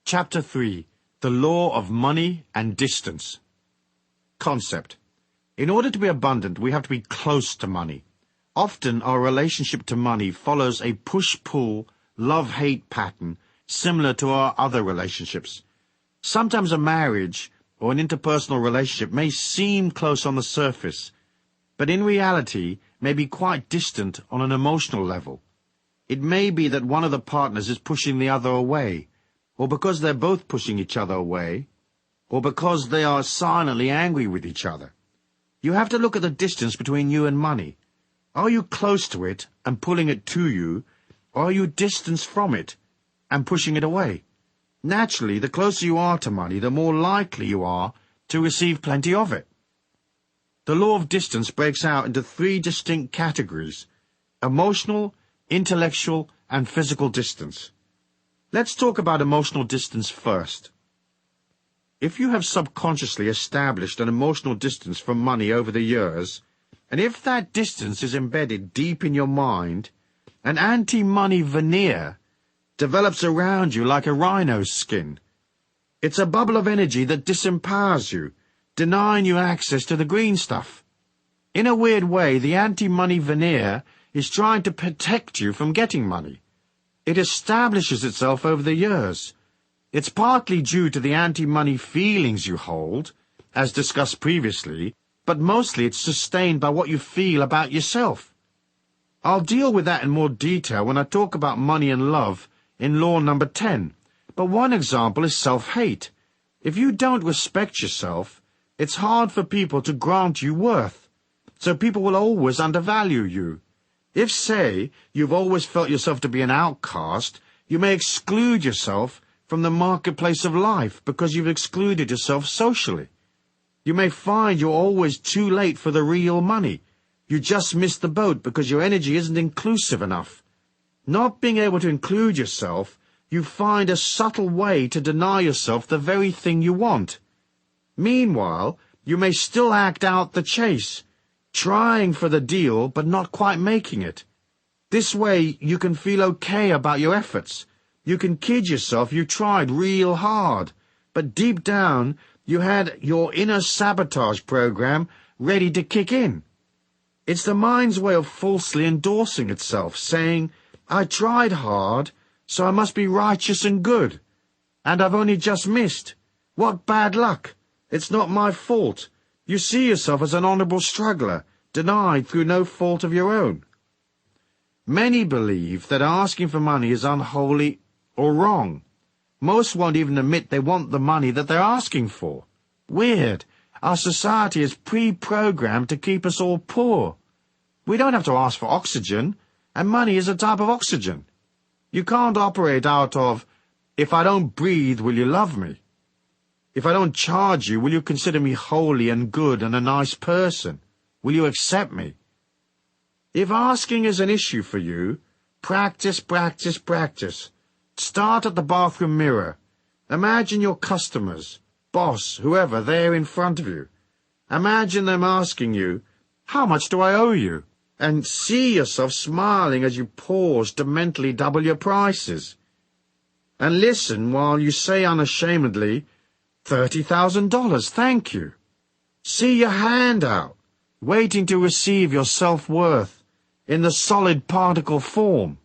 Chapter 3. The Law of Money and Distance. Concept. In order to be abundant, we have to be close to money. Often our relationship to money follows a push-pull, love-hate pattern similar to our other relationships. Sometimes a marriage or an interpersonal relationship may seem close on the surface, but in reality may be quite distant on an emotional level. It may be that one of the partners is pushing the other away, or because they're both pushing each other away, or because they are silently angry with each other. You have to look at the distance between you and money. Are you close to it and pulling it to you, or are you distanced from it and pushing it away? Naturally, the closer you are to money, the more likely you are to receive plenty of it. The law of distance breaks out into 3 distinct categories: emotional, intellectual, and physical distance. Let's talk about emotional distance first. If you have subconsciously established an emotional distance from money over the years, and if that distance is embedded deep in your mind, an anti-money veneer develops around you like a rhino's skin. It's a bubble of energy that disempowers you, denying you access to the green stuff. In a weird way, the anti-money veneer is trying to protect you from getting money. It establishes itself over the years. It's partly due to the anti-money feelings you hold, as discussed previously, but mostly it's sustained by what you feel about yourself. I'll deal with that in more detail when I talk about money and love in law number 10, but one example is self-hate. If you don't respect yourself, it's hard for people to grant you worth, so people will always undervalue you. If, say, you've always felt yourself to be an outcast, you may exclude yourself from the marketplace of life because you've excluded yourself socially. You may find you're always too late for the real money. You just missed the boat because your energy isn't inclusive enough. Not being able to include yourself, you find a subtle way to deny yourself the very thing you want. Meanwhile, you may still act out the chase, trying for the deal but not quite making it. This way you can feel okay about your efforts. You can kid yourself you tried real hard, but deep down you had your inner sabotage program ready to kick in. It's the mind's way of falsely endorsing itself, saying, I tried hard, so I must be righteous and good. And I've only just missed. What bad luck. It's not my fault. You see yourself as an honorable struggler, denied through no fault of your own. Many believe that asking for money is unholy or wrong. Most won't even admit they want the money that they're asking for. Weird. Our society is pre-programmed to keep us all poor. We don't have to ask for oxygen, and money is a type of oxygen. You can't operate out of, if I don't breathe, will you love me? If I don't charge you, will you consider me holy and good and a nice person? Will you accept me? If asking is an issue for you, practice, practice, practice. Start at the bathroom mirror. Imagine your customers, boss, whoever, there in front of you. Imagine them asking you, how much do I owe you? And see yourself smiling as you pause to mentally double your prices. And listen while you say unashamedly, $30,000, thank you. See your hand out, waiting to receive your self-worth in the solid particle form.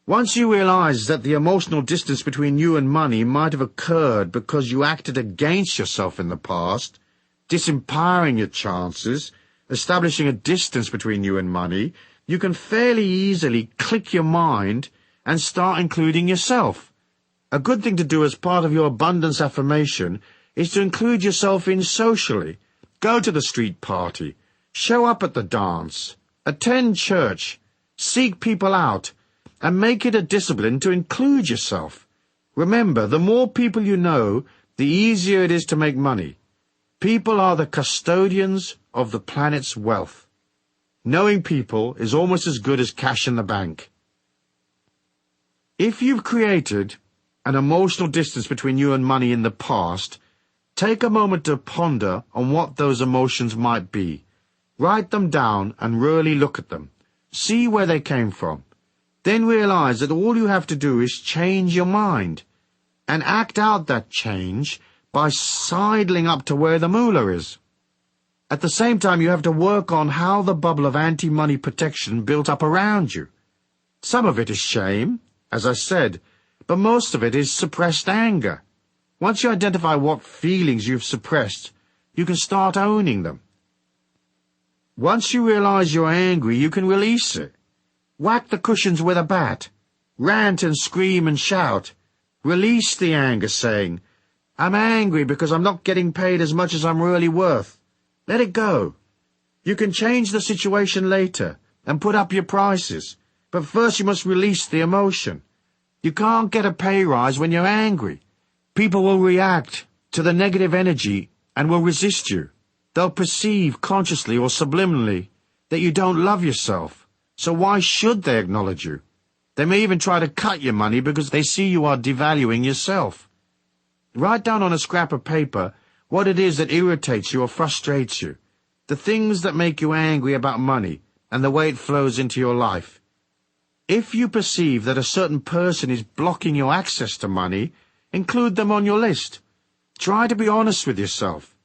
Once you realize that the emotional distance between you and money might have occurred because you acted against yourself in the past, disempowering your chances, establishing a distance between you and money, you can fairly easily click your mind and start including yourself. A good thing to do as part of your abundance affirmation is to include yourself in socially. Go to the street party, show up at the dance, attend church, seek people out, and make it a discipline to include yourself. Remember, the more people you know, the easier it is to make money. People are the custodians of the planet's wealth. Knowing people is almost as good as cash in the bank. If you've created an emotional distance between you and money in the past, take a moment to ponder on what those emotions might be. Write them down and really look at them. See where they came from. Then realize that all you have to do is change your mind. and act out that change by sidling up to where the moolah is. At the same time, you have to work on how the bubble of anti-money protection built up around you. Some of it is shame, as I said, but most of it is suppressed anger. Once you identify what feelings you've suppressed, you can start owning them. Once you realize you're angry, you can release it. Whack the cushions with a bat. Rant and scream and shout. Release the anger, saying, "I'm angry because I'm not getting paid as much as I'm really worth." Let it go. You can change the situation later and put up your prices, but first you must release the emotion. You can't get a pay rise when you're angry. People will react to the negative energy and will resist you. They'll perceive, consciously or subliminally, that you don't love yourself. So why should they acknowledge you? They may even try to cut your money because they see you are devaluing yourself. Write down on a scrap of paper what it is that irritates you or frustrates you, the things that make you angry about money and the way it flows into your life. If you perceive that a certain person is blocking your access to money, include them on your list. Try to be honest with yourself.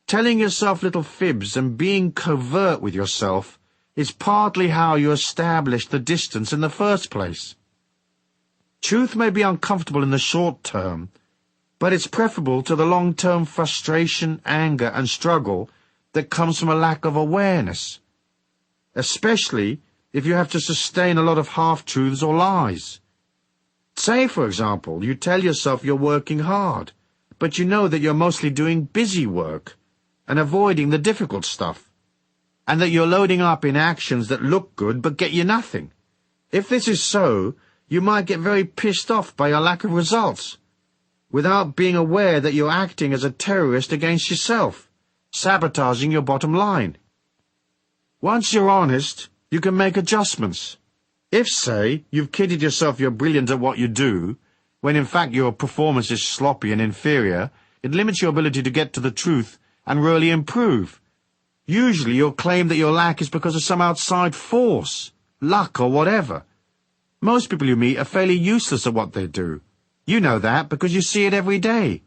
Telling yourself little fibs and being covert with yourself is partly how you establish the distance in the first place. Truth may be uncomfortable in the short term, but it's preferable to the long-term frustration, anger, and struggle that comes from a lack of awareness, especially if you have to sustain a lot of half-truths or lies. Say, for example, you tell yourself you're working hard, but you know that you're mostly doing busy work and avoiding the difficult stuff, and that you're loading up in actions that look good but get you nothing. If this is so, you might get very pissed off by your lack of results, without being aware that you're acting as a terrorist against yourself, sabotaging your bottom line. Once you're honest, you can make adjustments. If, say, you've kidded yourself you're brilliant at what you do, when in fact your performance is sloppy and inferior, it limits your ability to get to the truth and really improve. Usually you'll claim that your lack is because of some outside force, luck or whatever. Most people you meet are fairly useless at what they do. You know that because you see it every day.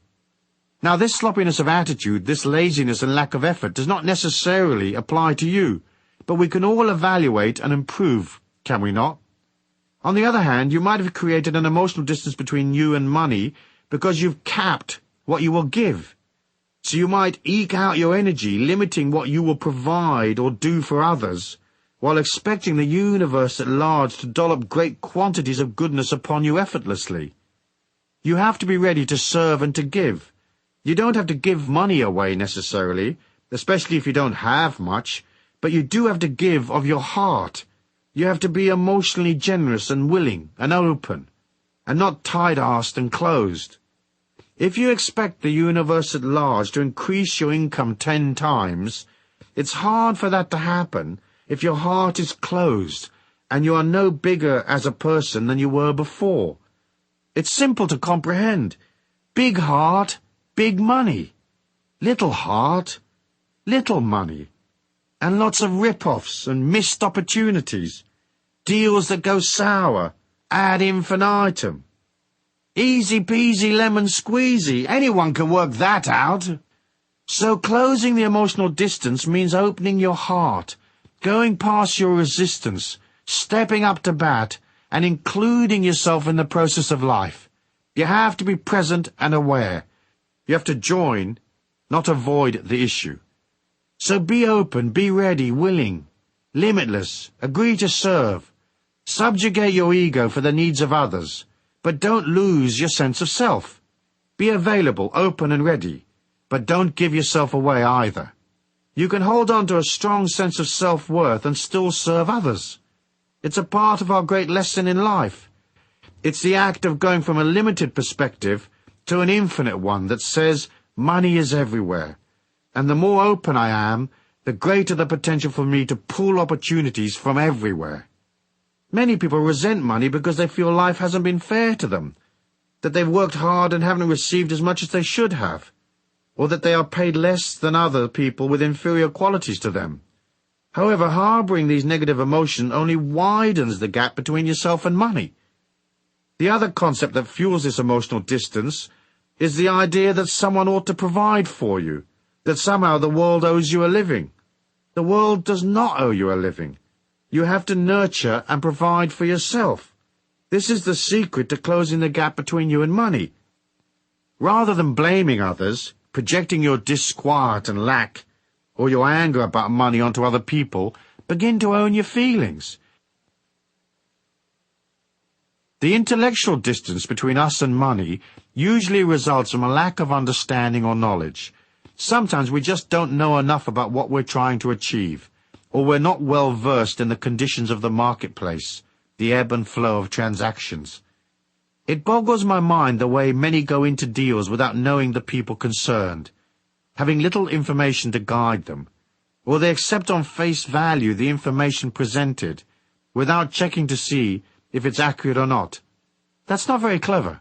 Now, this sloppiness of attitude, this laziness and lack of effort does not necessarily apply to you, but we can all evaluate and improve, can we not? On the other hand, you might have created an emotional distance between you and money because you've capped what you will give. So you might eke out your energy, limiting what you will provide or do for others, while expecting the universe at large to dollop great quantities of goodness upon you effortlessly. You have to be ready to serve and to give. You don't have to give money away necessarily, especially if you don't have much, but you do have to give of your heart. You have to be emotionally generous and willing and open, and not tight-assed and closed. If you expect the universe at large to increase your income 10 times, it's hard for that to happen if your heart is closed and you are no bigger as a person than you were before. It's simple to comprehend. Big heart, big money. Little heart, little money. And lots of rip-offs and missed opportunities. Deals that go sour, ad infinitum. Easy peasy lemon squeezy. Anyone can work that out. So closing the emotional distance means opening your heart, going past your resistance, stepping up to bat, and including yourself in the process of life. You have to be present and aware. You have to join, not avoid the issue. So be open, be ready, willing, limitless, agree to serve. Subjugate your ego for the needs of others, but don't lose your sense of self. Be available, open and ready, but don't give yourself away either. You can hold on to a strong sense of self-worth and still serve others. It's a part of our great lesson in life. It's the act of going from a limited perspective to an infinite one that says money is everywhere. And the more open I am, the greater the potential for me to pull opportunities from everywhere. Many people resent money because they feel life hasn't been fair to them, that they've worked hard and haven't received as much as they should have, or that they are paid less than other people with inferior qualities to them. However, harboring these negative emotions only widens the gap between yourself and money. The other concept that fuels this emotional distance is the idea that someone ought to provide for you, that somehow the world owes you a living. The world does not owe you a living. You have to nurture and provide for yourself. This is the secret to closing the gap between you and money. Rather than blaming others, projecting your disquiet and lack, or your anger about money onto other people, begin to own your feelings. The intellectual distance between us and money usually results from a lack of understanding or knowledge. Sometimes we just don't know enough about what we're trying to achieve, or we're not well versed in the conditions of the marketplace, the ebb and flow of transactions. It boggles my mind the way many go into deals without knowing the people concerned, having little information to guide them, or they accept on face value the information presented, without checking to see if it's accurate or not. That's not very clever.